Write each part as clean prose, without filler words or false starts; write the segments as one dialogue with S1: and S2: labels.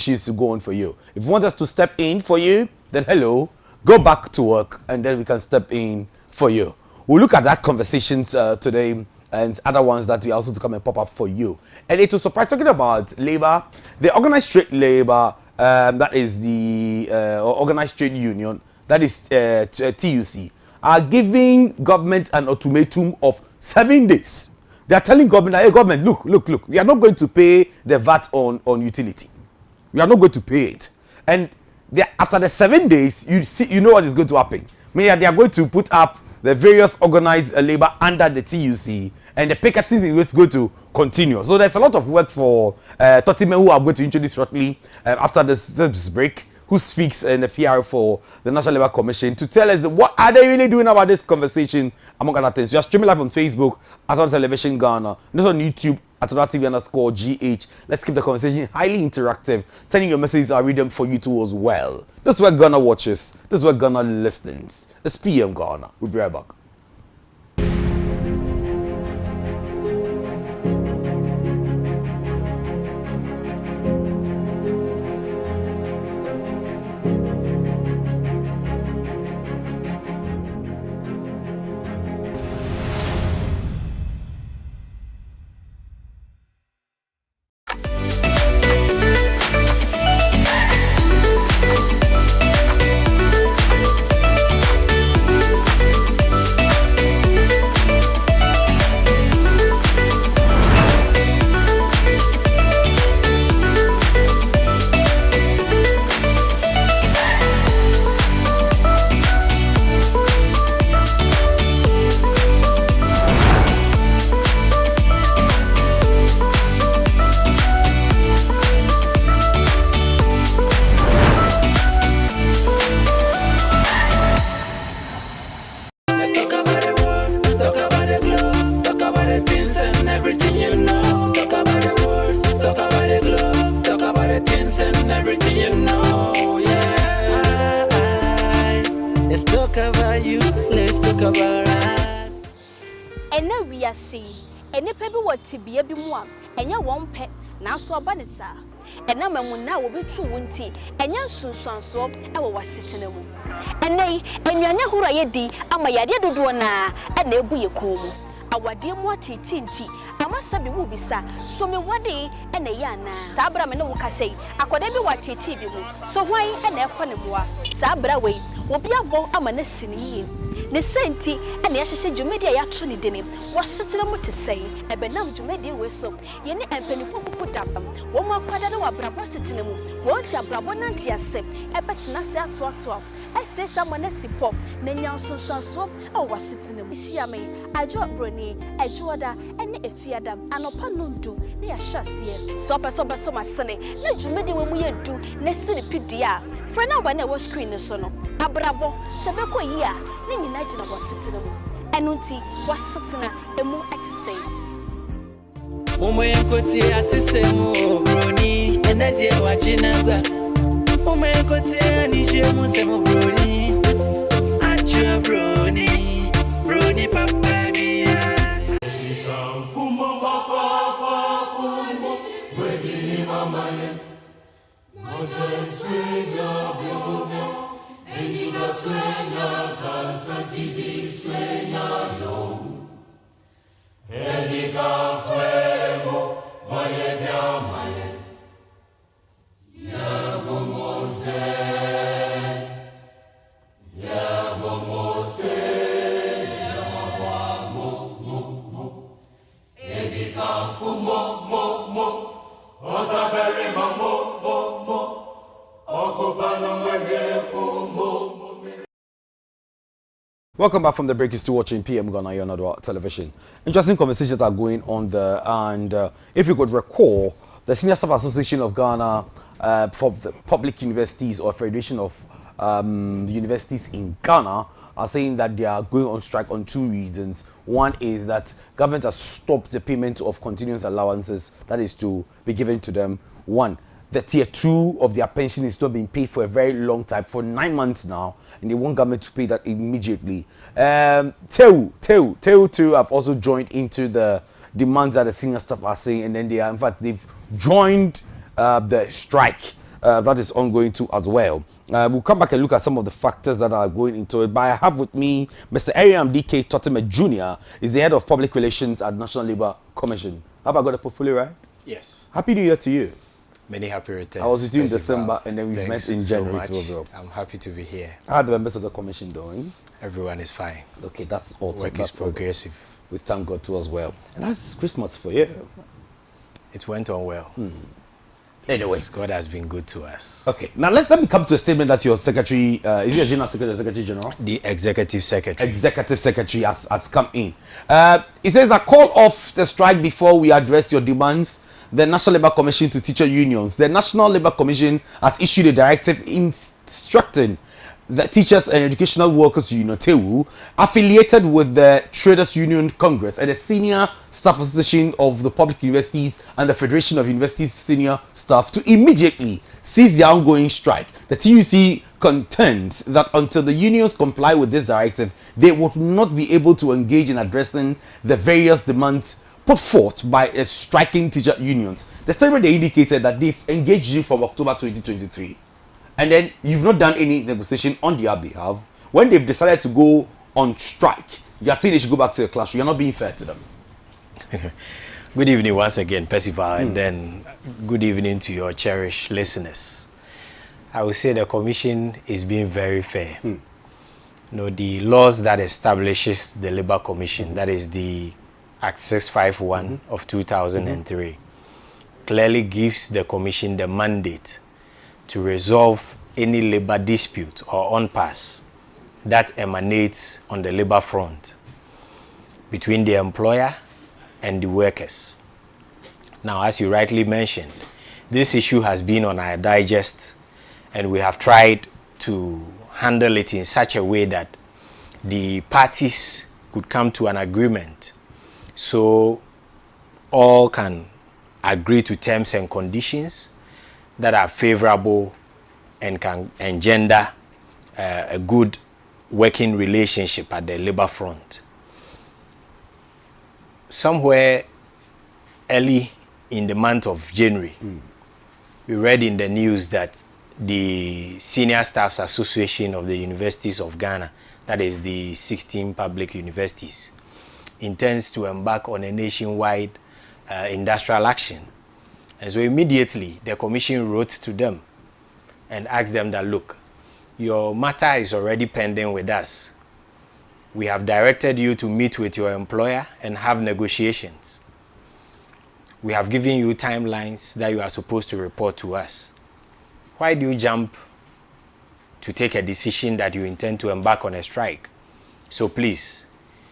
S1: choose to go on for you. If you want us to step in for you, then hello, go back to work, and then we can step in for you. We'll look at that conversations today and other ones that we also to come and pop up for you. And it was surprise talking about labor, the organized trade labor, that is the organized trade union, that is TUC, are giving government an ultimatum of 7 days. They are telling government, hey government, look, we are not going to pay the VAT on utility. We are not going to pay it. And after the 7 days, you know what is going to happen. Meaning they are going to put up the various organized labor under the TUC, and the picketing is going to continue. So there's a lot of work for Totimen, who I'm going to introduce shortly after this break, who speaks in the PR for the National Labour Commission, to tell us what are they really doing about this conversation, among other things. We are streaming live on Facebook at Other Television Ghana, and also on YouTube at Other TV_GH. Let's keep the conversation highly interactive. Sending your messages, I'll read them for you too as well. This is where Ghana watches. This is where Ghana listens. It's PM Ghana. We'll be right back.
S2: Tibia bi mu a enya won pe na so aba ne sa ena mamu na wo betu wonti enya sunsuanso e wo wasetena mu enei enwane horo ye di ama yade dodo na na ebu ye komu awade mu atitinti amasabi wo bisa so me wade na ye ana sa abra me ne wo kasei akoda bi watiti bi mu so hwan na ekɔ ne boa sa abra wei obi avo ama na sini ne senti ene ya hyehye dwumedia ya to ne deni wasetena mu te sei ebenam dwumedia we so ye ne empanifo popo dabam wo ma kwada na wabrabo setena mu wo nti abrabo nanti asem ebetena se ato ese sama na sipop na nyansonso o wasetena mu hia me ajo broni ajoda ene efiada anopa nundu na ya hyase so beso masene na dwumedia we mu ye du na siri pidia fra na ba na wo screen so no abrabo sebeko yi a ni nyina gina wasetena mu enunti wasetena emu exise Momo yankoti atisemu broni enade wajina gwa Momo yankoti anije musemu broni acha broni papa bia Fumo papa kumbo wedini mama ye Modeswenya biomo Eniga swenya kansa jidi swenya yo Eniga fuego maye bia maye Yabo mose Yabo mo Eniga fumo mo Osabere mo
S1: Welcome back from the break. You're still watching PM Ghana on Other Television. Interesting conversations that are going on there, and if you could recall, the Senior Staff Association of Ghana for the Public Universities, or Federation of the Universities in Ghana, are saying that they are going on strike on 2 reasons. One is that government has stopped the payment of continuous allowances that is to be given to them. One, the tier 2 of their pension is not being paid for a very long time, for 9 months now, and they want government to pay that immediately. TEU too have also joined into the demands that the senior staff are saying, and then they are, in fact, they've joined the strike that is ongoing too as well. We'll come back and look at some of the factors that are going into it. But I have with me Mr. Ariam D.K. Totime Jr. is the head of public relations at National Labour Commission. Have I got the portfolio right?
S3: Yes.
S1: Happy New Year to you.
S3: Many happy returns.
S1: I was with you in
S3: Pepsival.
S1: December and then we met in January
S3: so
S1: too as well.
S3: I'm happy to be here.
S1: How are the members of the commission doing?
S3: Everyone is fine.
S1: Okay, that's awesome.
S3: Work is progressive.
S1: We thank God too as well. And that's Christmas for you.
S3: It went on well.
S1: Anyway.
S3: Yes, God has been good to us.
S1: Okay, now let me come to a statement that your secretary, is he a general secretary or secretary general?
S3: The executive secretary.
S1: Executive secretary has come in. It says, "I call off the strike before we address your demands. The National Labour Commission to teacher unions. The National Labour Commission has issued a directive instructing the Teachers and Educational Workers Union, TEWU, affiliated with the Traders Union Congress and the Senior Staff Association of the Public Universities and the Federation of Universities Senior Staff to immediately cease their ongoing strike. The TUC contends that until the unions comply with this directive, they would not be able to engage in addressing the various demands put forth by striking teacher unions." The statement, they indicated that they've engaged you from October 2023. And then you've not done any negotiation on their behalf. When they've decided to go on strike, you are saying they should go back to the classroom. You're not being fair to them.
S3: Good evening once again, Pepsival, and then good evening to your cherished listeners. I would say the commission is being very fair. You know, the laws that establishes the Labour Commission, that is the Act 651 of 2003, clearly gives the commission the mandate to resolve any labor dispute or impasse that emanates on the labor front between the employer and the workers. Now, as you rightly mentioned, this issue has been on our digest, and we have tried to handle it in such a way that the parties could come to an agreement so all can agree to terms and conditions that are favorable and can engender a good working relationship at the labor front. Somewhere early in the month of January, we read in the news that the Senior Staffs Association of the Universities of Ghana, that is the 16 public universities, intends to embark on a nationwide industrial action. And so immediately the commission wrote to them and asked them that, look, your matter is already pending with us. We have directed you to meet with your employer and have negotiations. We have given you timelines that you are supposed to report to us. Why do you jump to take a decision that you intend to embark on a strike? So please,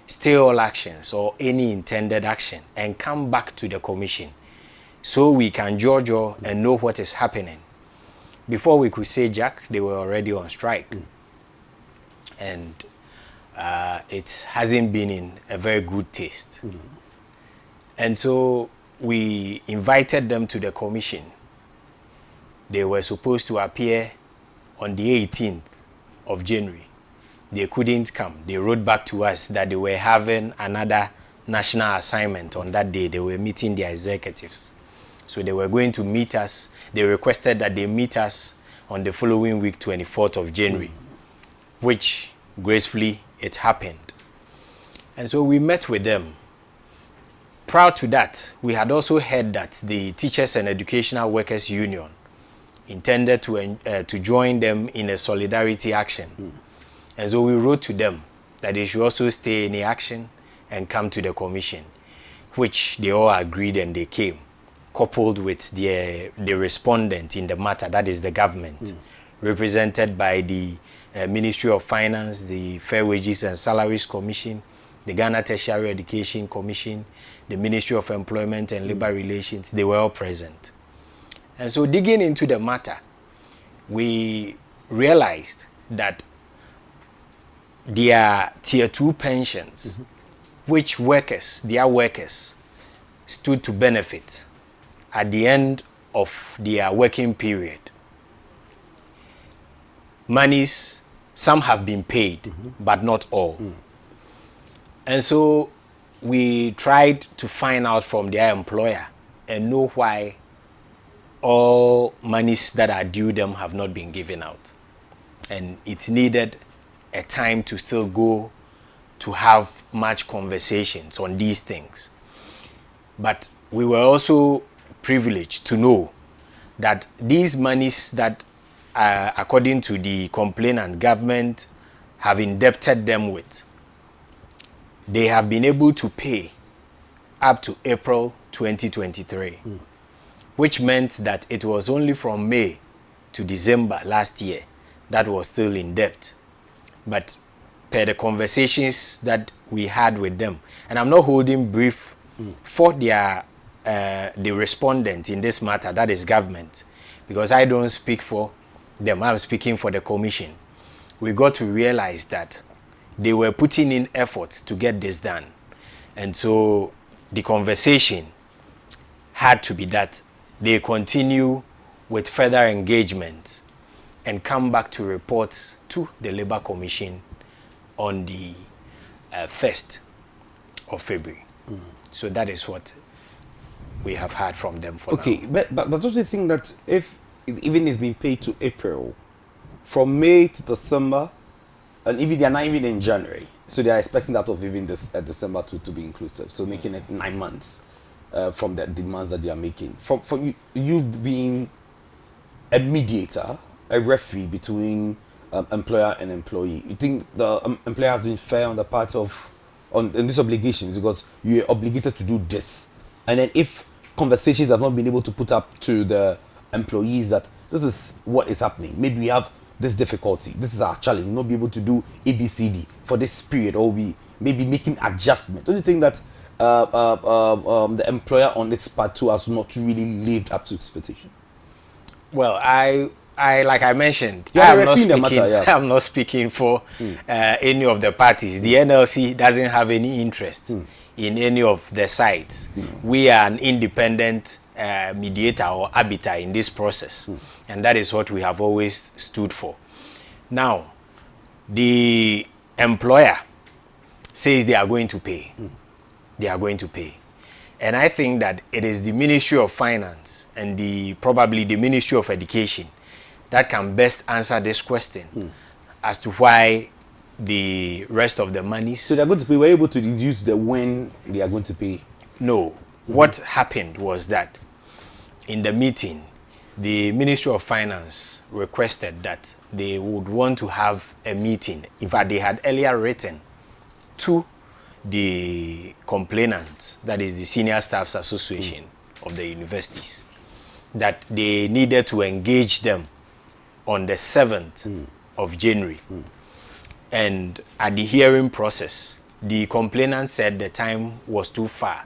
S3: stay all actions or any intended action and come back to the commission so we can judge and know what is happening. Before we could say Jack, they were already on strike. And it hasn't been in a very good taste. And so we invited them to the commission. They were supposed to appear on the 18th of January. They couldn't come. They wrote back to us that they were having another national assignment on that day. They were meeting their executives. So they were going to meet us. They requested that they meet us on the following week, 24th of January, which gracefully it happened. And so we met with them. Prior to that, we had also heard that the Teachers and Educational Workers Union intended to join them in a solidarity action. And so we wrote to them that they should also stay in the action and come to the commission, which they all agreed and they came, coupled with the respondent in the matter, that is the government, represented by the Ministry of Finance, the Fair Wages and Salaries Commission, the Ghana Tertiary Education Commission, the Ministry of Employment and Labor Relations. They were all present. And so digging into the matter, we realized that their tier 2 pensions, which their workers stood to benefit at the end of their working period, monies, some have been paid, but not all. And so we tried to find out from their employer and know why all monies that are due them have not been given out. And it needed a time to still go to have much conversations on these things. But we were also privileged to know that these monies that, according to the complainant, government have indebted them with, they have been able to pay up to April 2023, which meant that it was only from May to December last year that was still in debt. But per the conversations that we had with them, and I'm not holding brief for their the respondent in this matter, that is government, because I don't speak for them, I'm speaking for the commission. We got to realize that they were putting in efforts to get this done. And so the conversation had to be that they continue with further engagement and come back to report to the Labour Commission on the 1st of February. So that is what we have heard from them for now.
S1: Okay, but don't you think that if it even is being paid to April, from May to December, and even they are not even in January, so they are expecting that of even this December to be inclusive, so making it 9 months from the demands that they are making. From you being a mediator, a referee between employer and employee, you think the employer has been fair on the part of on these obligations, because you are obligated to do this, and then if conversations have not been able to put up to the employees that this is what is happening, maybe we have this difficulty, this is our challenge, we'll not be able to do ABCD for this period, or we maybe making adjustment. Don't you think that the employer on its part too has not really lived up to expectation?
S3: Well, I like I mentioned,
S1: I'm
S3: not speaking for any of the parties. The NLC doesn't have any interest in any of the sides. We are an independent mediator or arbiter in this process, and that is what we have always stood for. Now, the employer says they are going to pay. They are going to pay. And I think that it is the Ministry of Finance and probably the Ministry of Education that can best answer this question as to why the rest of the monies.
S1: So they are going to pay. We're able to reduce the when they are going to pay.
S3: No. What happened was that in the meeting, the Ministry of Finance requested that they would want to have a meeting. In fact, they had earlier written to the complainant, that is the Senior Staffs Association of the universities, that they needed to engage them on the 7th of January. And at the hearing process, the complainant said the time was too far,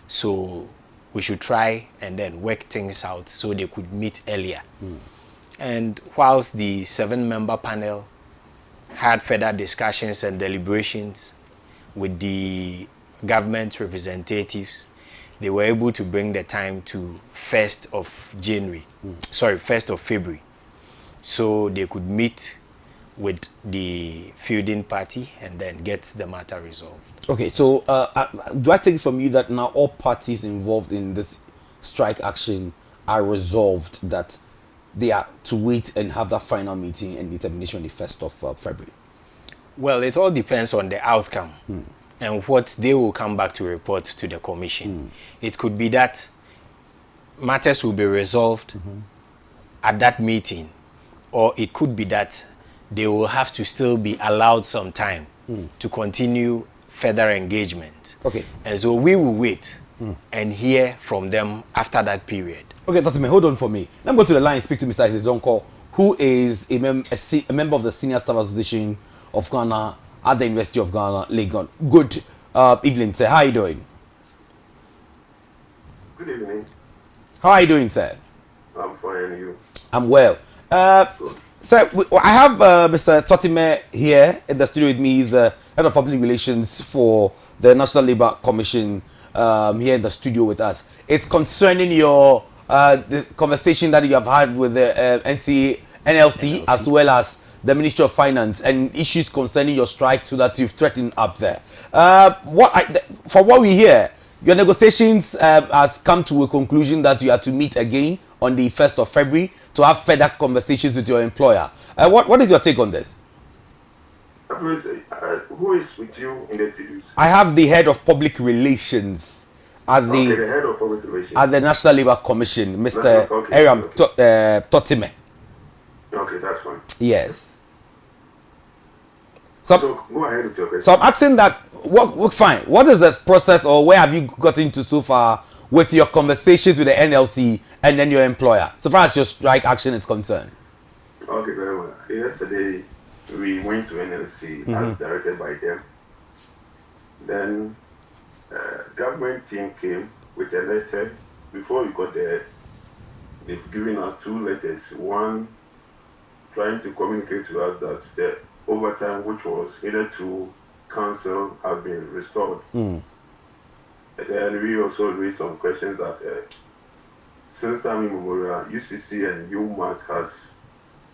S3: so we should try and then work things out so they could meet earlier. And whilst the 7-member panel had further discussions and deliberations with the government representatives, they were able to bring the time to 1st of January, 1st of February, so they could meet with the fielding party and then get the matter resolved.
S1: Okay, so do I take it from you that now all parties involved in this strike action are resolved that they are to wait and have that final meeting and determination on the 1st of February?
S3: Well, it all depends on the outcome and what they will come back to report to the commission. It could be that matters will be resolved at that meeting, or it could be that they will have to still be allowed some time to continue further engagement. Okay. And so we will wait and hear from them after that period.
S1: Okay, Dr. May, hold on for me. Let me go to the line and speak to Mr. Isaac Donko, who is a member of the Senior Staff Association of Ghana at the University of Ghana, Legon. Good evening, sir. How are you doing?
S4: Good evening.
S1: How are you doing, sir?
S4: I'm fine, and you?
S1: I'm well. Sir, I have Mr. Totime here in the studio with me. He's the head of public relations for the National Labour Commission here in the studio with us. It's concerning your the conversation that you have had with the NLC, as well as the Ministry of Finance, and issues concerning your strike, so that you've threatened up there. From what we hear, Your negotiations has come to a conclusion that you are to meet again on the 1st of February to have further conversations with your employer. What is your take on this?
S4: Who is with you in the studios?
S1: I have the head of public relations at
S4: Okay, the head of public relations.
S1: at the National Labour Commission, Mr.
S4: Okay,
S1: Aram
S4: okay.
S1: Totime.
S4: Okay, that's fine.
S1: Yes.
S4: So go ahead with your question.
S1: So I'm asking that, fine, what is the process or where have you gotten to so far with your conversations with the NLC and then your employer, so far as your strike action is concerned?
S4: Okay, very well. Yesterday, we went to NLC as directed by them. Then, government team came with a letter. Before we got there, they've given us 2 letters. One, trying to communicate to us that the overtime which was needed to cancel has been restored. And then we also raised some questions that since time immemorial, UCC and UMAT has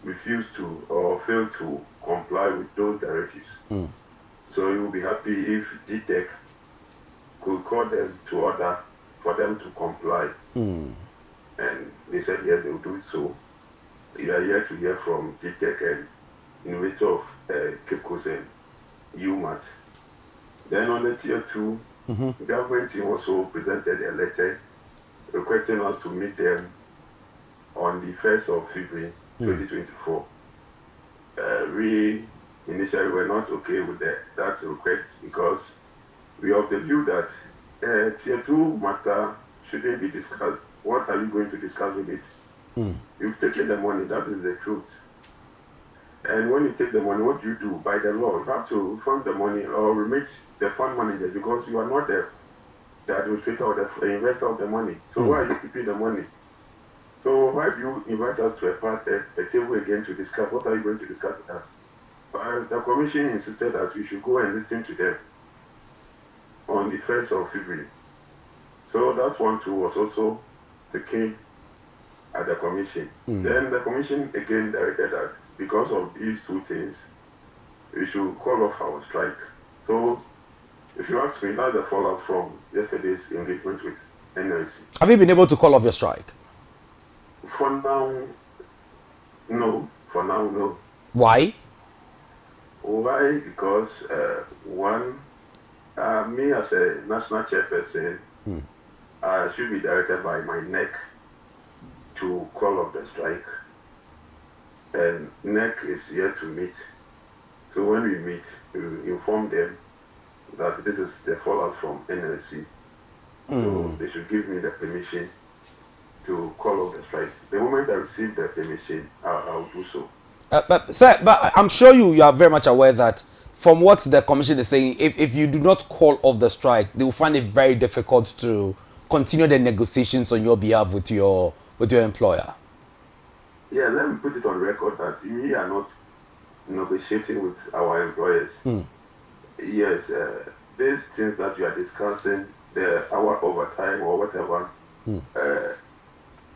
S4: refused to or failed to comply with those directives. So we would be happy if DTEC could call them to order for them to comply. And they said yes, they will do it so. We are here to hear from DTEC and innovator of Cape Coast and UMAT. Then on the tier 2, the government team also presented a letter requesting us to meet them on the 1st of February 2024. We initially were not okay with that request because we are of the view that tier 2 matter shouldn't be discussed. What are you going to discuss with it? You've taken the money, that is the truth. And when you take the money, what do you do? By the law, you have to fund the money or remit the fund manager because you are not the administrator or the investor of the money. So why are you keeping the money? So why do you invite us to a table again to discuss? What are you going to discuss with us? The commission insisted that we should go and listen to them on the 1st of February. So that one too was also taken at the commission. Then the commission again directed us, because of these 2 things, we should call off our strike. So if you ask me, that's the fallout from yesterday's engagement with NLC.
S1: Have you been able to call off your strike?
S4: For now, no. For now, no.
S1: Why?
S4: Why? Because one, me as a national chairperson, I should be directed by my NEC to call off the strike. And NEC is here to meet. So when we meet, we will inform them that this is the fallout from NLC. So they should give me the permission to call off the strike. The moment I receive the permission, I'll do so.
S1: Sir, but I'm sure you are very much aware that from what the commission is saying, if you do not call off the strike, they will find it very difficult to continue the negotiations on your behalf with your employer.
S4: Yeah, let me put it on record that we are not negotiating with our employers. Yes, these things that you are discussing, the hour overtime or whatever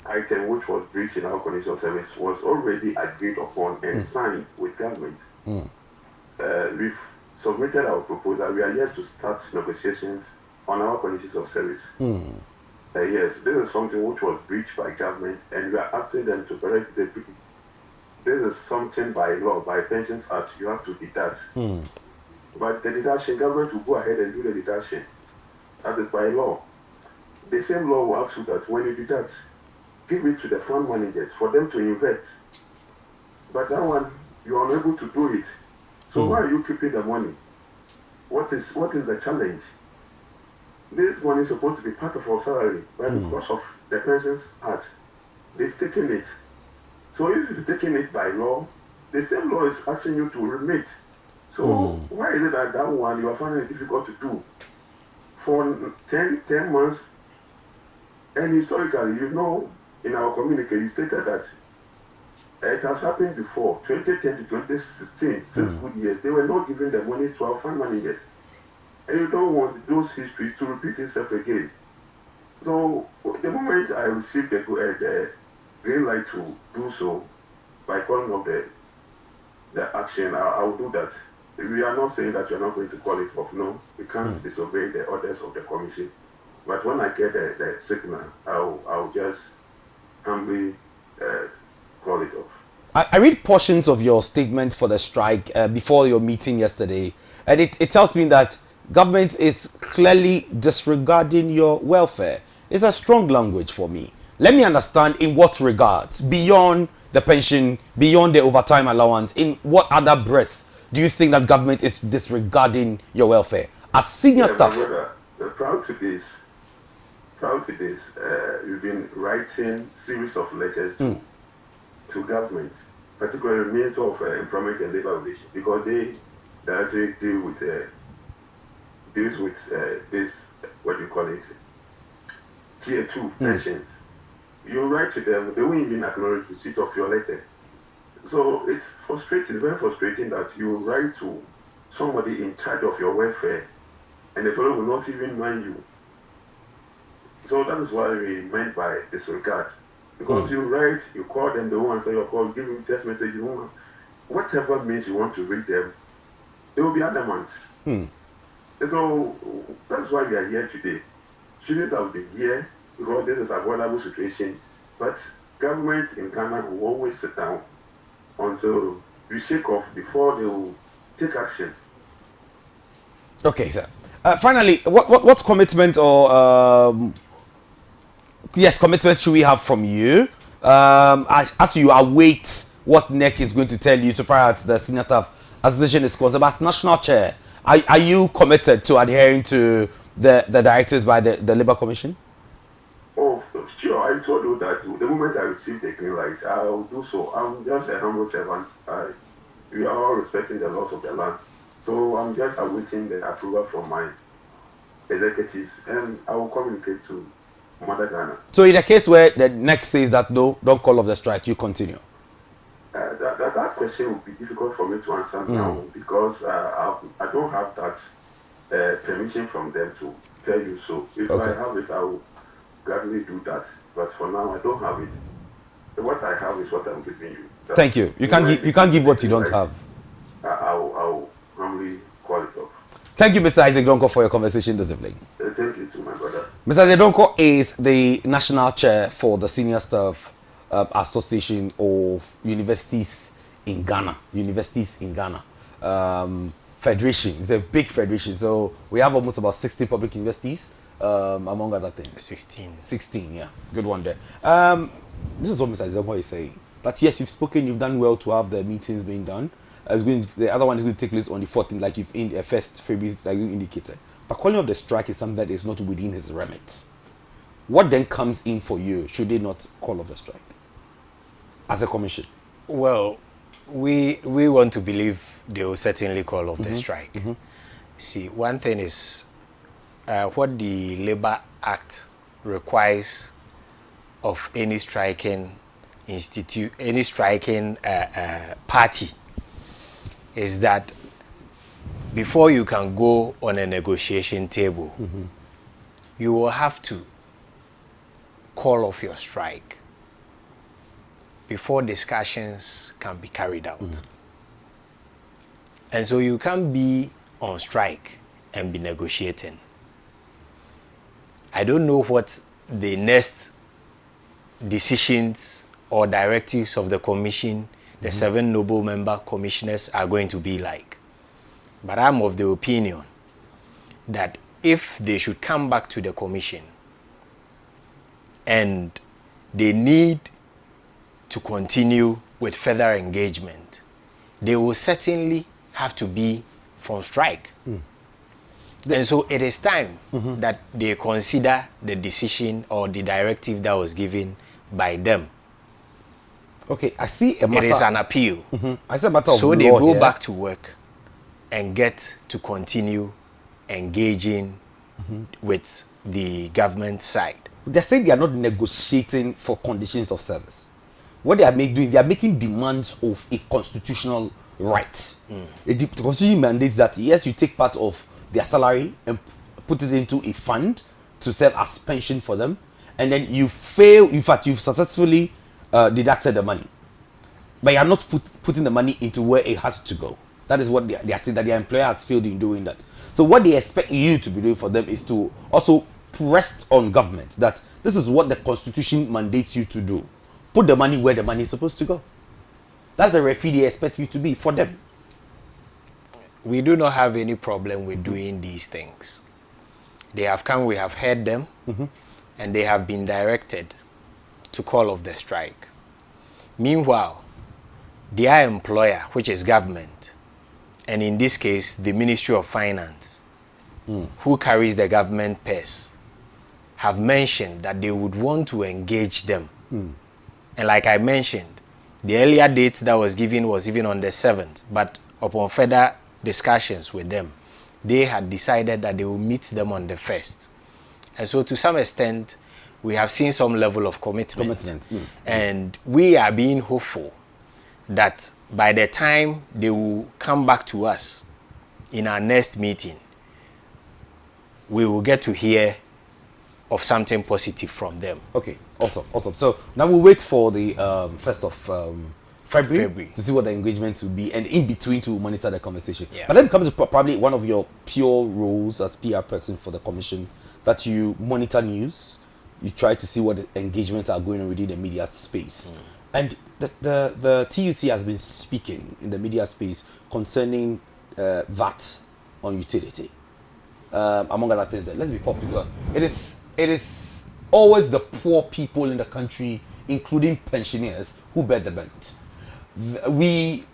S4: item which was breached in our condition of service was already agreed upon and signed with government. We've submitted our proposal. We are yet to start negotiations on our conditions of service. Yes, this is something which was breached by government, and we are asking them to correct the people. This is something by law, by Pensions Act, you have to deduct. But the deduction, government will go ahead and do the deduction. That is by law. The same law will ask you that when you deduct, give it to the fund managers for them to invest. But that one, you are unable to do it. So why are you keeping the money? What is the challenge? This money is supposed to be part of our salary, but because of the Pensions Act, they've taken it. So if you've taken it by law, the same law is asking you to remit. So why is it that one you are finding it difficult to do? For 10 months, and historically, in our communique, you stated that it has happened before, 2010 to 2016, 6 good years, they were not giving the money to our fund managers. And you don't want those histories to repeat itself again. So the moment I received the green light to do so, by calling off the action, I will do that. We are not saying that you are not going to call it off. No, we can't disobey the orders of the commission. But when I get the signal, I'll just humbly call it off.
S1: I read portions of your statement for the strike before your meeting yesterday, and it tells me that government is clearly disregarding your welfare. It's a strong language for me. Let me understand in what regards, beyond the pension, beyond the overtime allowance, in what other breaths do you think that government is disregarding your welfare? As senior staff.
S4: Brother, proud to this, we've been writing series of letters to government, particularly Minister of Employment and Labor Relations, because they directly deals with this, what do you call it, tier 2 pensions. You write to them, they won't even acknowledge the receipt of your letter. So it's frustrating, very frustrating that you write to somebody in charge of your welfare and the fellow will not even mind you. So that is why we meant by disregard. Because you write, you call them, they won't answer your call, give them text message, you won't, whatever means you want to read them, they will be adamant. So that's why we are here today. Shouldn't have been here because this is a vulnerable situation. But governments in Ghana will always sit down until we shake off before they will take action.
S1: Okay, sir. Finally, what commitment or commitment should we have from you as you await what NEC is going to tell you so far as the Senior Staff Association is concerned? As national chair, are you committed to adhering to the directives by the Labour Commission?
S4: Oh, sure. I told you that the moment I receive the green light, I'll do so. I'm just a humble servant. We are all respecting the laws of the land. So I'm just awaiting the approval from my executives, and I will communicate to Mother Ghana.
S1: So in a case where the NEC says that no, don't call off the strike, you continue?
S4: That question would be difficult for me to answer now because I don't have that permission from them to tell you so. If I have it, I will gladly do that. But for now, I don't have it. What I have is what I'm giving you.
S1: Thank you. You can't give what you don't have.
S4: I'll humbly call it off.
S1: Thank you, Mr. Isaac Donko, for your conversation this evening.
S4: Thank you to my brother.
S1: Mr. Isaac Donko is the national chair for the Senior Staff Association of Universities in Ghana. Federation. It's a big federation. So we have almost about 16 public universities, among other things. 16, yeah. Good one there. This is what Mr. Isaac Donko is saying. But yes, you've spoken, you've done well to have the meetings being done. The other one is going to take place on the 14th, like you've in first February, like you indicated. But calling off the strike is something that is not within his remit. What then comes in for you? Should they not call off the strike as a commission?
S3: Well, we want to believe they will certainly call off the strike. See, one thing is what the Labour Act requires of any striking party is that before you can go on a negotiation table, you will have to call off your strike before discussions can be carried out. And so you can't be on strike and be negotiating. I don't know what the next decisions or directives of the commission, the 7 noble member commissioners, are going to be like. But I'm of the opinion that if they should come back to the commission and they need to continue with further engagement, they will certainly have to be from strike. And so it is time that they consider the decision or the directive that was given by them.
S1: Okay, I see a matter.
S3: It is an appeal.
S1: I see a matter of
S3: so
S1: law
S3: they go
S1: here.
S3: back to work and get to continue engaging with the government side.
S1: They're saying they are not negotiating for conditions of service. What they are doing, they are making demands of a constitutional right. The constitution mandates that yes, you take part of their salary and put it into a fund to serve as pension for them, and then you fail. In fact, you've successfully deducted the money, but you are not putting the money into where it has to go. That is what they are saying, that their employer has failed in doing that. So what they expect you to be doing for them is to also pressed on government that this is what the constitution mandates you to do. Put the money where the money is supposed to go. That's the referee they expect you to be for them.
S3: We do not have any problem with doing these things. They have come, we have heard them, and they have been directed to call off the strike. Meanwhile, their employer, which is government, and in this case, the Ministry of Finance, who carries the government purse, have mentioned that they would want to engage them. And like I mentioned, the earlier date that was given was even on the 7th, but upon further discussions with them, they had decided that they will meet them on the 1st. And so to some extent, we have seen some level of commitment. And we are being hopeful that by the time they will come back to us in our next meeting, we will get to hear of something positive from them.
S1: Okay, awesome. So now we'll wait for the 1st of February to see what the engagement will be, and in between to monitor the conversation.
S3: Yeah.
S1: But let me come to probably one of your pure roles as PR person for the commission, that you monitor news, you try to see what the engagements are going on within the media space. And the TUC has been speaking in the media space concerning VAT on utility. Among other things, let's be popular. It is always the poor people in the country, including pensioners, who bear the brunt. We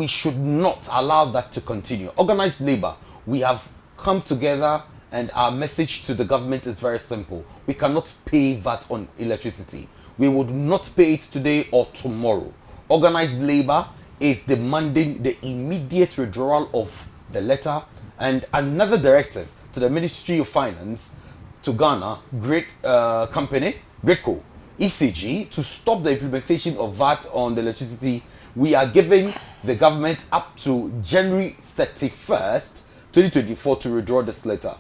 S1: should not allow that to continue. Organized labor, we have come together, and our message to the government is very simple. We cannot pay VAT on electricity. We would not pay it today or tomorrow. Organized labor is demanding the immediate withdrawal of the letter and another directive to the Ministry of Finance, to Ghana, Great Company, Greatco, ECG, to stop the implementation of VAT on the electricity. We are giving the government up to January 31st, 2024 to withdraw this letter.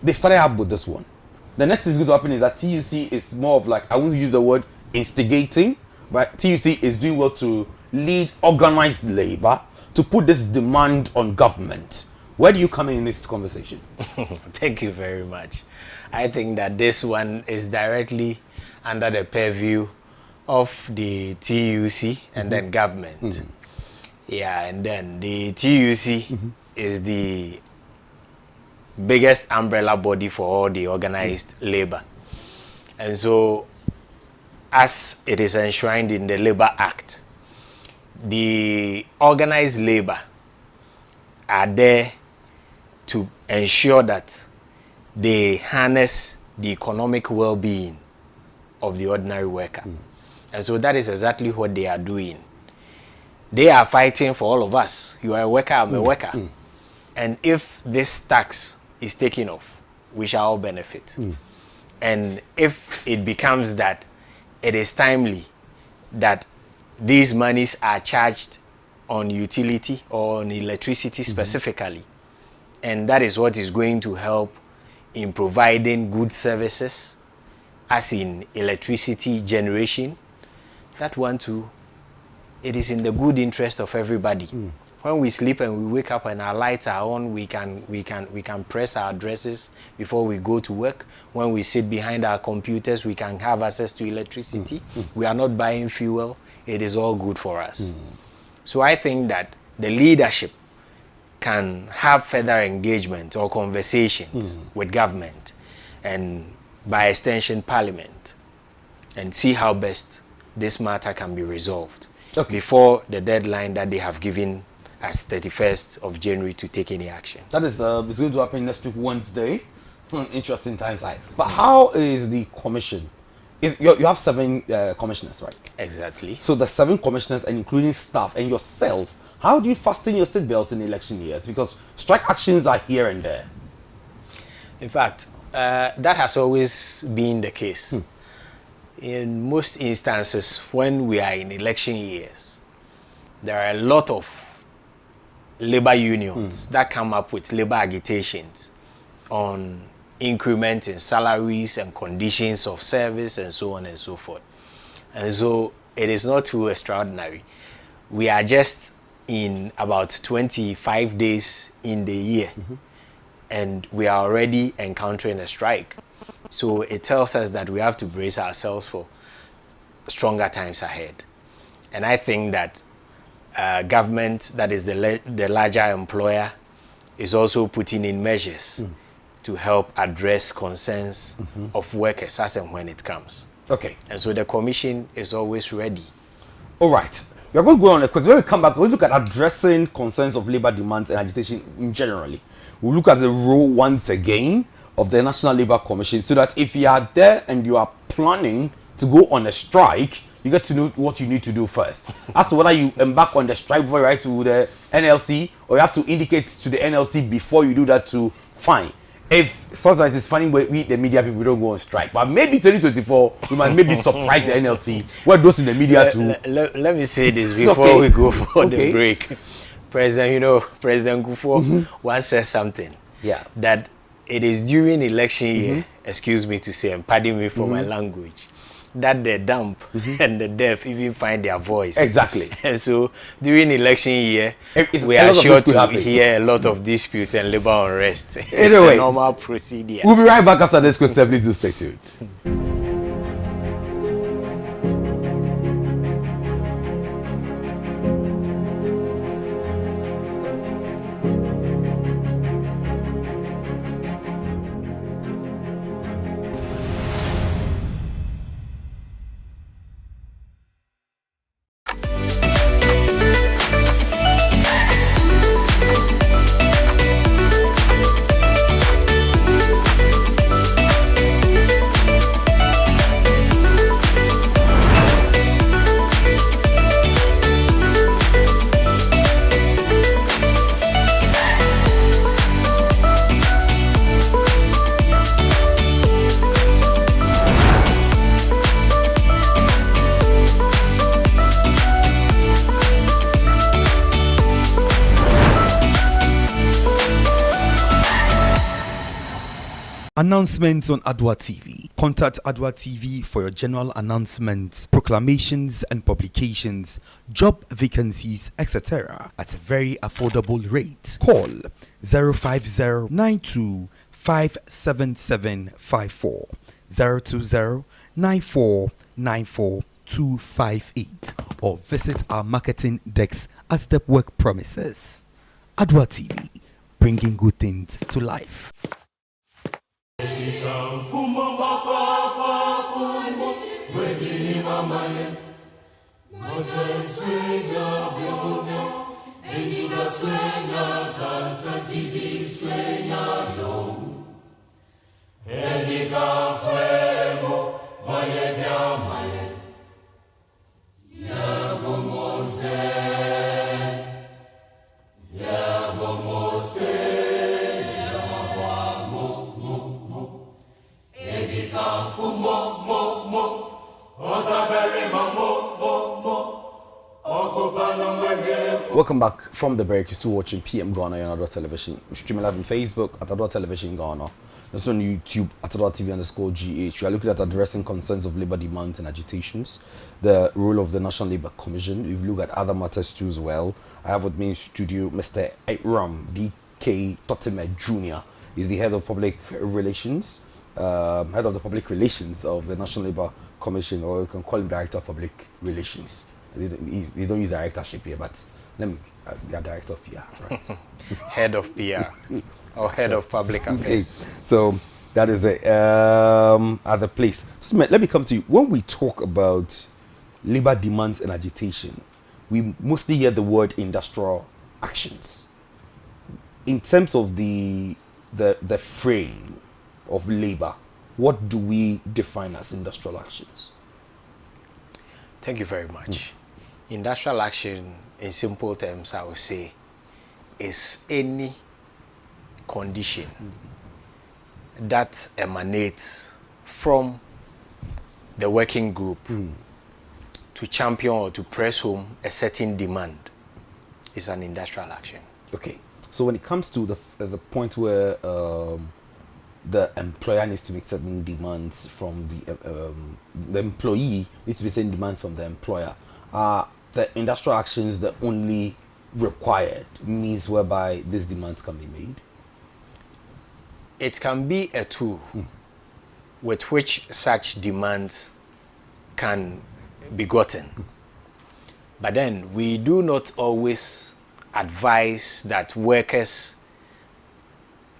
S1: They started up with this one. The next thing is going to happen is that TUC is more of like, I won't use the word instigating, but TUC is doing well to lead organized labor to put this demand on government. Where do you come in this conversation?
S3: Thank you very much. I think that this one is directly under the purview of the TUC and then government. Yeah, and then the TUC is the biggest umbrella body for all the organized labor. And so, as it is enshrined in the Labor Act, the organized labor are there to ensure that they harness the economic well-being of the ordinary worker. And so that is exactly what they are doing. They are fighting for all of us. You are a worker, I'm a worker. And if this tax is taken off, we shall all benefit. And if it becomes that it is timely that these monies are charged on utility or on electricity specifically, and that is what is going to help in providing good services, as in electricity generation, that one too, it is in the good interest of everybody. When we sleep and we wake up and our lights are on, we can press our dresses before we go to work. When we sit behind our computers, we can have access to electricity. We are not buying fuel. It is all good for us. So I think that the leadership can have further engagement or conversations with government and by extension Parliament, and see how best this matter can be resolved before the deadline that they have given as 31st of January to take any action.
S1: That is it's going to happen next week, Wednesday. Interesting times. But how is the commission? You have 7 commissioners, right?
S3: Exactly.
S1: So the 7 commissioners, and including staff and yourself, how do you fasten your seatbelts in election years? Because strike actions are here and there.
S3: In fact, that has always been the case. In most instances, when we are in election years, there are a lot of labor unions that come up with labor agitations on increment in salaries and conditions of service and so on and so forth. And so it is not too extraordinary. We are just in about 25 days in the year. and we are already encountering a strike. So it tells us that we have to brace ourselves for stronger times ahead. And I think that government, that is the larger employer, is also putting in measures to help address concerns of workers as and when it comes.
S1: Okay.
S3: And so the commission is always ready.
S1: All right. We are going to go on a quick. When we come back, we'll look at addressing concerns of labor demands and agitation in generally. We'll look at the role once again of the National Labour Commission, so that if you are there and you are planning to go on a strike, you get to know what you need to do first. As to whether you embark on the strike before you write to the NLC, or you have to indicate to the NLC before you do that, to fine. If sometimes it's funny, we the media people, we don't go on strike, but maybe 2024 we might maybe surprise the NLC. What those in the media too.
S3: Let me say this before we go for the break. President Gufo once said something.
S1: Yeah.
S3: That it is during election year, excuse me to say, and pardon me for my language, that the dumb and the deaf even find their voice.
S1: Exactly.
S3: And so during election year,
S1: It's
S3: we
S1: a
S3: are
S1: lot of
S3: sure
S1: this could
S3: to
S1: happen.
S3: hear a lot of dispute and labor unrest. It's
S1: Anyways,
S3: a normal procedure.
S1: We'll be right back after this quick time. Please do stay tuned. Announcements on Adwa TV. Contact Adwa TV for your general announcements, proclamations and publications, job vacancies, etc. at a very affordable rate. Call 050-92-57754, 020-9494-258, or visit our marketing desk at Step Work Premises. Adwa TV, bringing good things to life. Welcome back from the break. You're still watching PM Ghana on Adwa Television. We stream live on Facebook at Adwa Television Ghana. Also on YouTube at Adwa TV_GH. We are looking at addressing concerns of labor demands and agitations, the role of the National Labour Commission. We've looked at other matters too as well. I have with me in studio Mr. Ram D.K. Totime Jr. He's the head of public relations, head of the public relations of the National Labour Commission, or you can call him Director of Public Relations. We don't use directorship here, but let me be a director of PR, right?
S3: Head of PR or head of public affairs.
S1: Okay. So that is it. Other place. So let me come to you. When we talk about labor demands and agitation, we mostly hear the word industrial actions. In terms of the frame of labor, what do we define as industrial actions?
S3: Thank you very much. Industrial action, in simple terms, I would say, is any condition that emanates from the working group to champion or to press home a certain demand. Is an industrial action.
S1: Okay. So when it comes to the point where the employer needs to make certain demands from the employee needs to make certain demands from the employer, the industrial actions the only required means whereby these demands can be made?
S3: it can be a tool with which such demands can be gotten. But then we do not always advise that workers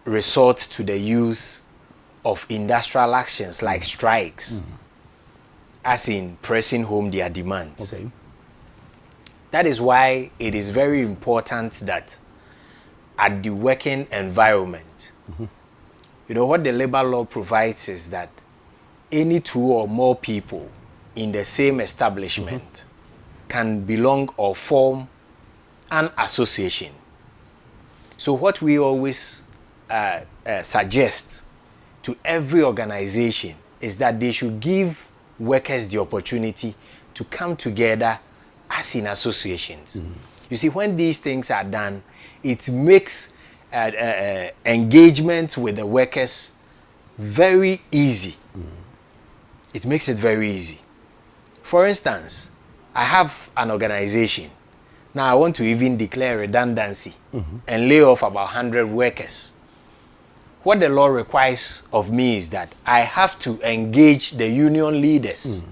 S3: resort to the use of industrial actions like strikes, as in pressing home their demands.
S1: Okay.
S3: That is why it is very important that at the working environment, you know, what the labor law provides is that any two or more people in the same establishment can belong or form an association. So what we always suggest to every organization is that they should give workers the opportunity to come together as in associations. You see, when these things are done, it makes engagement with the workers very easy. It makes it very easy. For instance, I have an organization. Now I want to even declare redundancy and lay off about 100 workers. What the law requires of me is that I have to engage the union leaders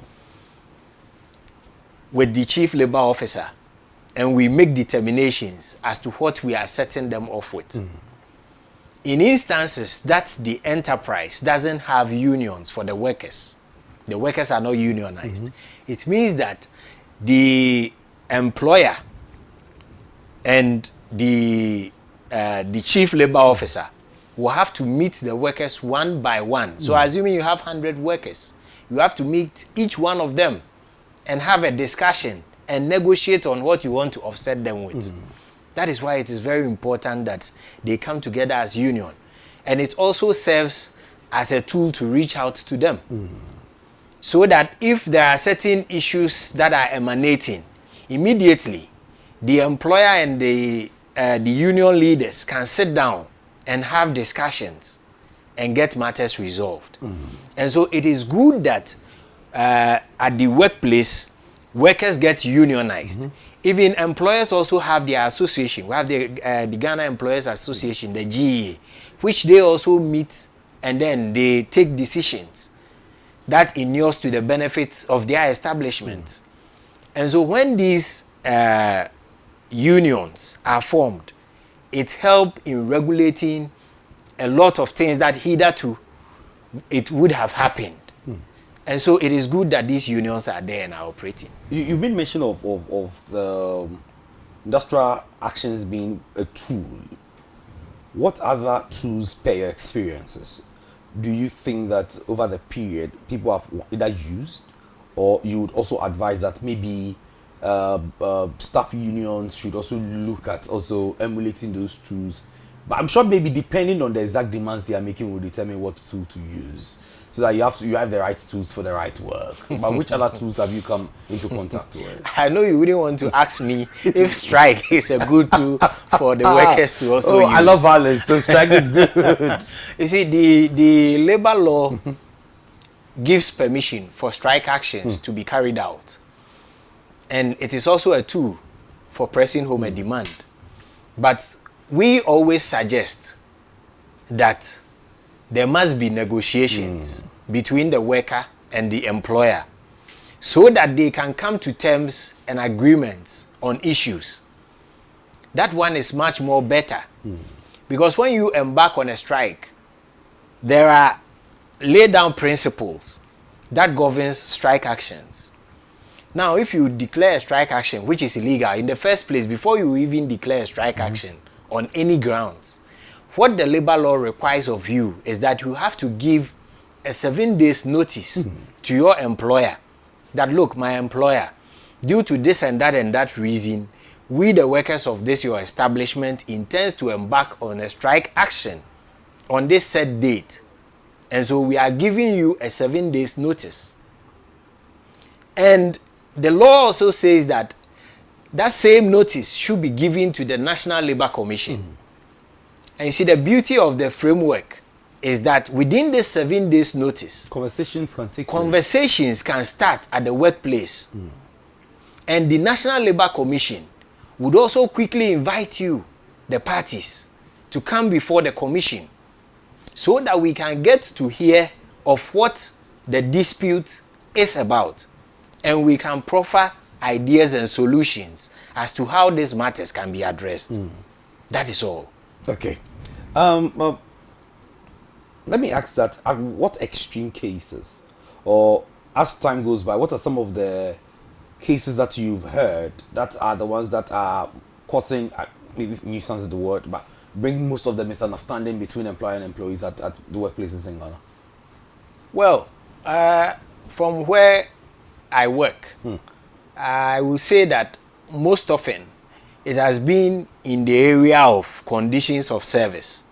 S3: with the chief labor officer, and we make determinations as to what we are setting them off with. In instances that the enterprise doesn't have unions for the workers are not unionized, it means that the employer and the chief labor officer will have to meet the workers one by one. So assuming you have 100 workers, you have to meet each one of them and have a discussion and negotiate on what you want to offset them with. That is why it is very important that they come together as union. And it also serves as a tool to reach out to them. So that if there are certain issues that are emanating, immediately the employer and the union leaders can sit down and have discussions and get matters resolved. And so it is good that at the workplace, workers get unionized. Even employers also have their association. We have the Ghana Employers Association, the GEA, which they also meet and then they take decisions that inures to the benefits of their establishments. And so when these unions are formed, it helps in regulating a lot of things that hitherto it would have happened. And so it is good that these unions are there and are operating.
S1: You've made mention of the industrial actions being a tool. What other tools, per your experiences, do you think that over the period people have either used, or you would also advise that maybe staff unions should also look at also emulating those tools? But I'm sure maybe depending on the exact demands they are making will determine what tool to use, so that you have the right tools for the right work. But which other tools have you come into contact with?
S3: I know you wouldn't want to ask me if strike is a good tool for the workers to also use.
S1: I love violence, so strike is good.
S3: You see, the labor law gives permission for strike actions to be carried out. And it is also a tool for pressing home a demand. But we always suggest that there must be negotiations between the worker and the employer so that they can come to terms and agreements on issues. That one is much more better. Because when you embark on a strike, there are laid down principles that governs strike actions. Now, if you declare a strike action which is illegal in the first place, before you even declare a strike action on any grounds, what the labor law requires of you is that you have to give a 7 days notice to your employer that, look, my employer, due to this and that reason, we, the workers of this your establishment, intends to embark on a strike action on this set date. And so we are giving you a 7 days notice. And the law also says that that same notice should be given to the National Labour Commission. And you see, the beauty of the framework is that within this 7 days notice,
S1: Conversations can take
S3: conversations can start at the workplace. And the National Labour Commission would also quickly invite you, the parties, to come before the commission so that we can get to hear of what the dispute is about, and we can proffer ideas and solutions as to how these matters can be addressed. That is all.
S1: Okay. Let me ask that, what extreme cases, or as time goes by, what are some of the cases that you've heard that are the ones that are causing, maybe nuisance is the word, but bringing most of the misunderstanding between employer and employees at the workplaces in Ghana?
S3: Well, from where I work, I will say that most often it has been in the area of conditions of service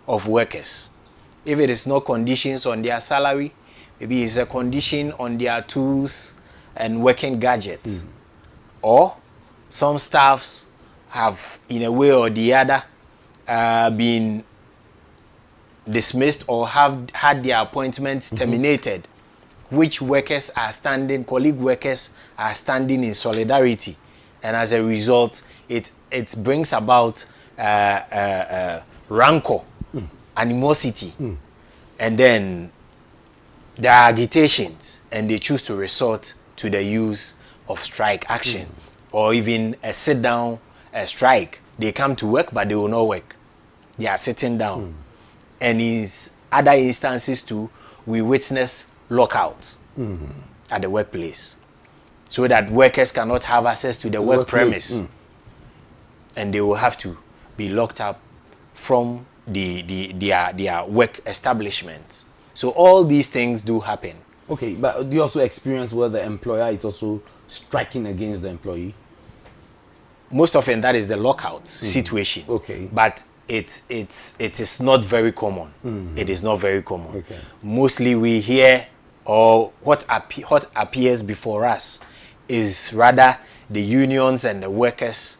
S3: of workers. If it is not conditions on their salary, maybe it's a condition on their tools and working gadgets. Or some staffs have, in a way or the other, been dismissed or have had their appointments terminated, which workers are standing, colleague workers are standing in solidarity. And as a result, it brings about rancor, animosity, and then there are agitations, and they choose to resort to the use of strike action, or even a sit-down strike. They come to work, but they will not work. They are sitting down. And in other instances too, we witness lockouts at the workplace, so that workers cannot have access to the work premise, and they will have to be locked up from their work establishments. So all these things do happen.
S1: Okay, but do you also experience where the employer is also striking against the employee?
S3: Most often that is the lockout situation.
S1: Okay.
S3: But it is not very common. It is not very common.
S1: Okay.
S3: Mostly we hear, or what appears before us is rather the unions and the workers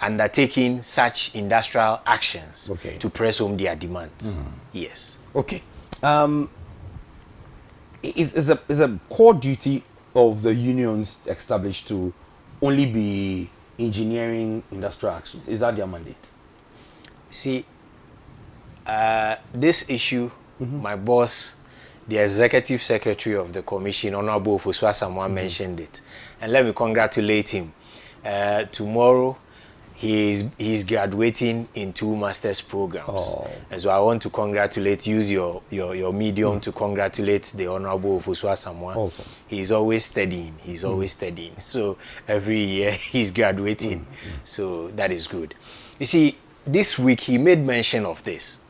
S3: undertaking such industrial actions to press home their demands. Yes.
S1: Okay. Is a core duty of the unions established to only be engineering industrial actions? Is that their mandate?
S3: See, this issue, my boss, the executive secretary of the commission, Honorable Ofusua Samoa, mentioned it. And let me congratulate him. Tomorrow, he's graduating in 2 master's programs. And so I want to congratulate, use your medium to congratulate the Honorable Ofusua Samoa.
S1: Also.
S3: He's always studying. He's always studying. So every year he's graduating. So that is good. You see, this week he made mention of this,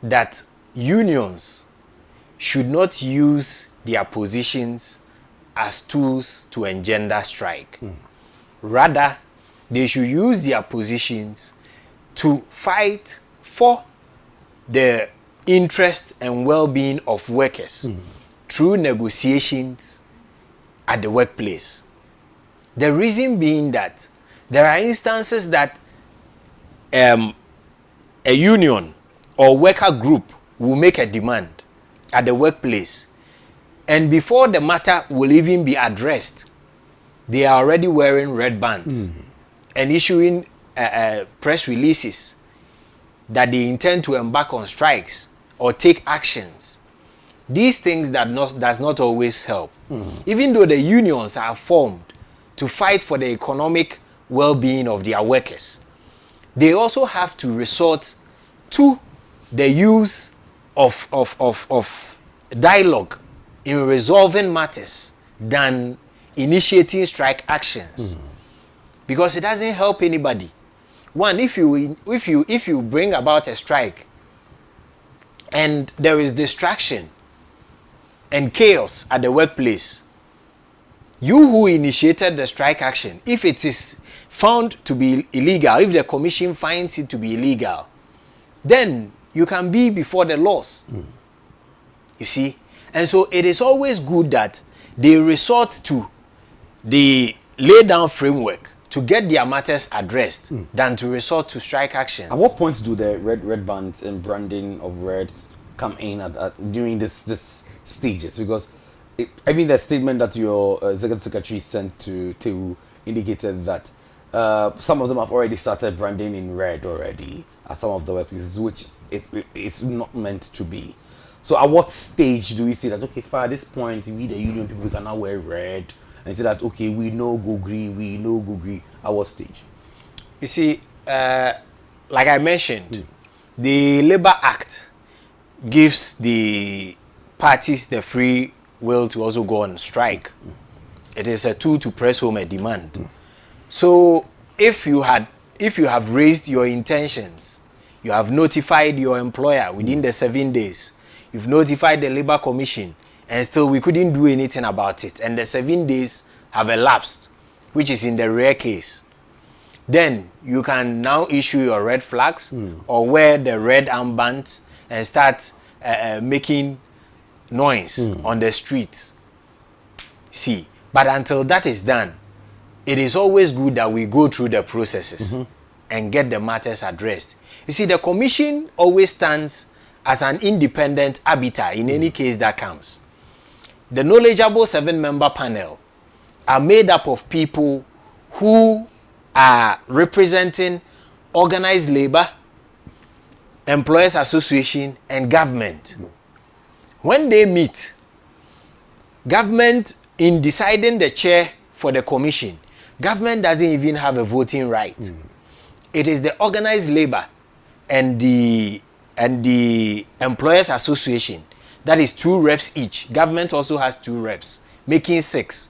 S3: that unions should not use their positions as tools to engender strike. Rather, they should use their positions to fight for the interest and well-being of workers through negotiations at the workplace. The reason being that there are instances that a union or worker group will make a demand at the workplace, and before the matter will even be addressed, they are already wearing red bands and issuing press releases that they intend to embark on strikes or take actions. These things does not always help. Even though the unions are formed to fight for the economic well-being of their workers, they also have to resort to the use of dialogue in resolving matters than initiating strike actions, because it doesn't help anybody. One, if you bring about a strike and there is distraction and chaos at the workplace, you who initiated the strike action, if it is found to be illegal, if the commission finds it to be illegal, then you can be before the laws. You see? And so it is always good that they resort to the lay down framework to get their matters addressed than to resort to strike actions.
S1: At what point do the red bands and branding of reds come in during this stages? Because the statement that your executive secretary sent to indicated that some of them have already started branding in red already at some of the workplaces, which it's not meant to be. So at what stage do we say that, okay, fine, at this point, we the union people can now wear red and say that, okay, we know go green. At what stage?
S3: You see, like I mentioned, the Labour Act gives the parties the free will to also go on strike. It is a tool to press home a demand. So if you have raised your intentions, you have notified your employer within the 7 days, you've notified the Labour Commission, and still we couldn't do anything about it, and the 7 days have elapsed, which is in the rare case, then you can now issue your red flags or wear the red armbands and start making noise on the streets. See, but until that is done, it is always good that we go through the processes and get the matters addressed. You see, the commission always stands as an independent arbiter in any case that comes. The knowledgeable 7-member panel are made up of people who are representing organized labor, employers association, and government. When they meet, government, in deciding the chair for the commission, government doesn't even have a voting right. It is the organized labor and the employers association, that is 2 reps each. Government also has 2 reps, making 6.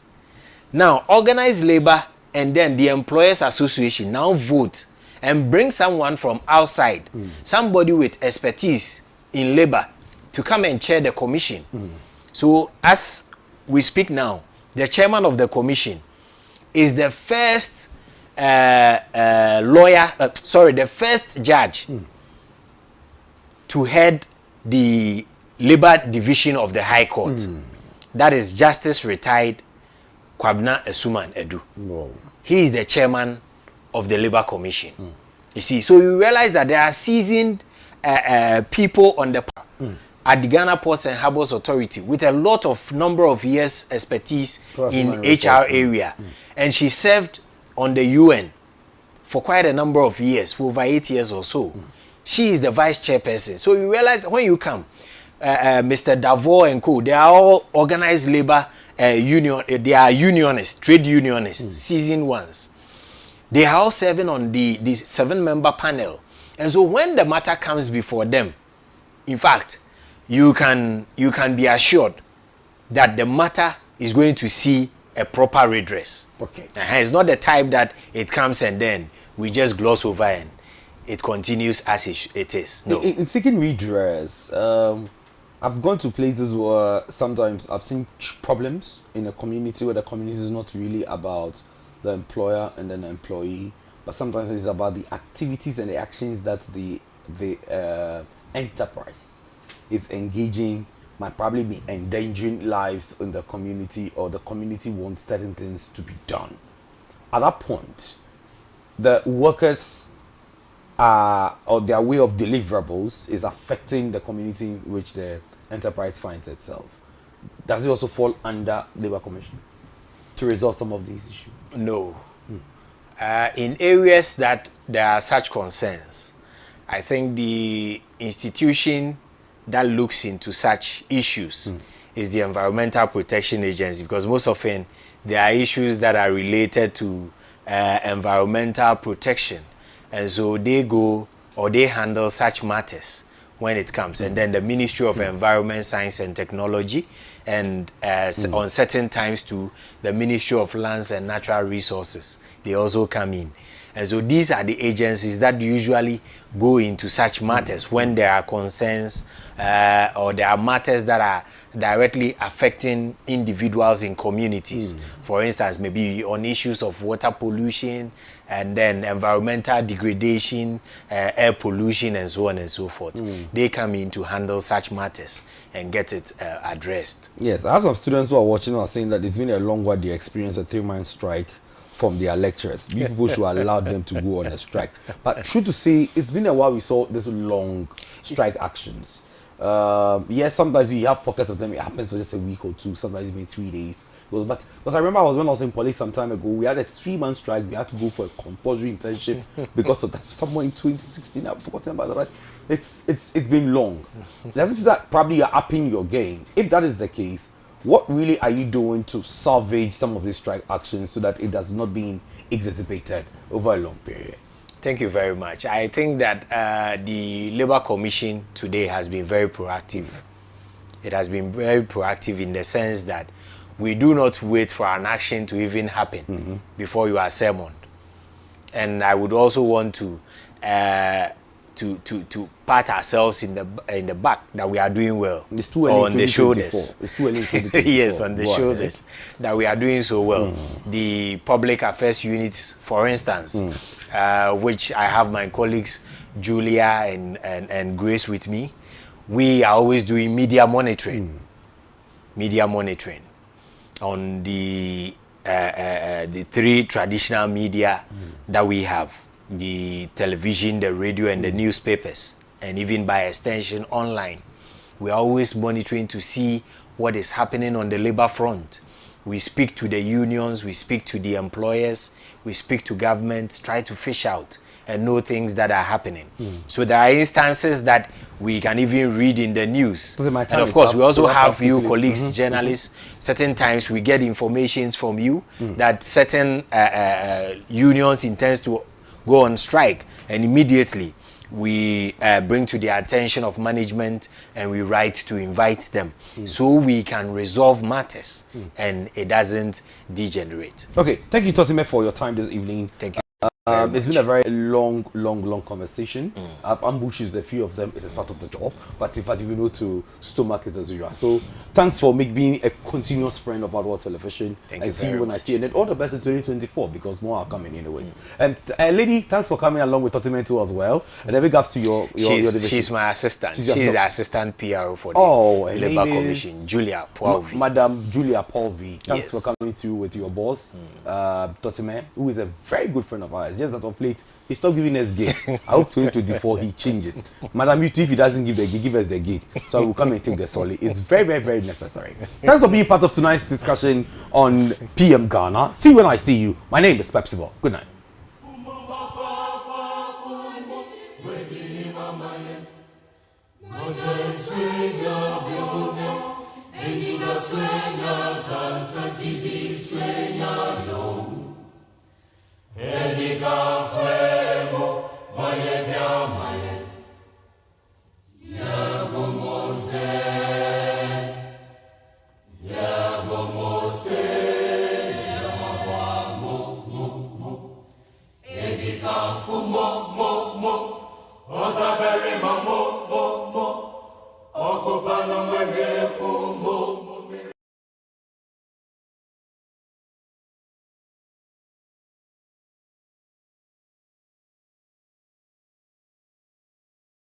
S3: Now, organized labor and then the employers association now vote and bring someone from outside, somebody with expertise in labor, to come and chair the commission. So as we speak now, the chairman of the commission is the first the first judge to head the labor division of the High Court. That is Justice Retired Kwabena Asuman Edu.
S1: Wow.
S3: He is the chairman of the Labor Commission. You see, so you realize that there are seasoned people on the at the Ghana Ports and Harbours Authority with a lot of number of years expertise in HR area. And she served on the UN for quite a number of years, for over 8 years or so. She is the vice chairperson. So you realize when you come, Mr. Davor and co, they are all organized labor union. They are unionists, trade unionists, seasoned ones. They are all serving on the 7-member panel. And so when the matter comes before them, in fact, you can be assured that the matter is going to see a proper redress.
S1: Okay.
S3: It's not the type that it comes and then we just gloss over and it continues as it is. No.
S1: In seeking redress, I've gone to places where sometimes I've seen problems in a community where the community is not really about the employer and then the employee, but sometimes it's about the activities and the actions that the enterprise is engaging might probably be endangering lives in the community, or the community wants certain things to be done. At that point, the workers or their way of deliverables is affecting the community in which the enterprise finds itself. Does it also fall under Labour Commission to resolve some of these issues?
S3: No. In areas that there are such concerns, I think the institution that looks into such issues is the Environmental Protection Agency, because most often there are issues that are related to environmental protection, and so they go or they handle such matters when it comes. And then the Ministry of Environment, Science and Technology, and on certain times to the Ministry of Lands and Natural Resources, they also come in. And so these are the agencies that usually go into such matters when there are concerns or there are matters that are directly affecting individuals in communities. For instance, maybe on issues of water pollution and then environmental degradation, air pollution, and so on and so forth. They come in to handle such matters and get it addressed.
S1: Yes, I have some students who are watching who are saying that it's been a long while they experienced a 3-month strike from their lecturers. People should allow them to go on a strike. But true to say, it's been a while we saw this long strike actions. Yes, sometimes you have pockets of them. It happens for just a week or two. Sometimes even 3 days. But I remember when I was in police some time ago, we had a 3-month strike. We had to go for a compulsory internship because of that. Somewhere in 2016, I've forgotten about that. But it's been long. Let's say that probably you're upping your game. If that is the case, what really are you doing to salvage some of these strike actions so that it does not being exacerbated over a long period?
S3: Thank you very much. I think that the Labour Commission today has been very proactive. It has been very proactive in the sense that we do not wait for an action to even happen before you are summoned. And I would also want to pat ourselves in the back that we are doing well.
S1: It's too early
S3: on the shoulders.
S1: It's too early in 2024.
S3: Yes, on the shoulders that we are doing so well. The public affairs units, for instance, which I have my colleagues Julia and Grace with me, we are always doing media monitoring. Media monitoring on the 3 traditional media that we have: the television, the radio, and the newspapers, and even by extension online. We are always monitoring to see what is happening on the labor front. We speak to the unions, we speak to the employers, we speak to government, try to fish out and know things that are happening. So there are instances that we can even read in the news. And of course, we also have you colleagues, journalists. Certain times we get informations from you that certain unions intends to go on strike, and immediately we bring to the attention of management and we write to invite them so we can resolve matters and it doesn't degenerate.
S1: Okay, thank you, Tosime, for your time this evening.
S3: Thank you.
S1: It's been a very long conversation. I've ambushed a few of them. It is part of the job, but in fact, you've been able to stomach it as usual. So, thanks for being a continuous friend of World Television. I see you when I see you, and all the best in 2024 because more are coming anyways. And lady, thanks for coming along with Tosime too as well. And a big ups to your division.
S3: She's my assistant. She's the assistant PR for the Labour Commission, Julia Paulvi.
S1: Madam Julia Paulvi, thanks for coming through with your boss, Tosime, who is a very good friend of ours. Just that of late, he stopped giving us gig. I hope 2024 he changes. Madam, you too, if he doesn't give the gig, give us the gig. So I will come and take the solid. It's very necessary. Thanks for being part of tonight's discussion on PM Ghana. See you when I see you. My name is Pepsival. Good night.
S5: Osa very mo mo mo mo, Okupano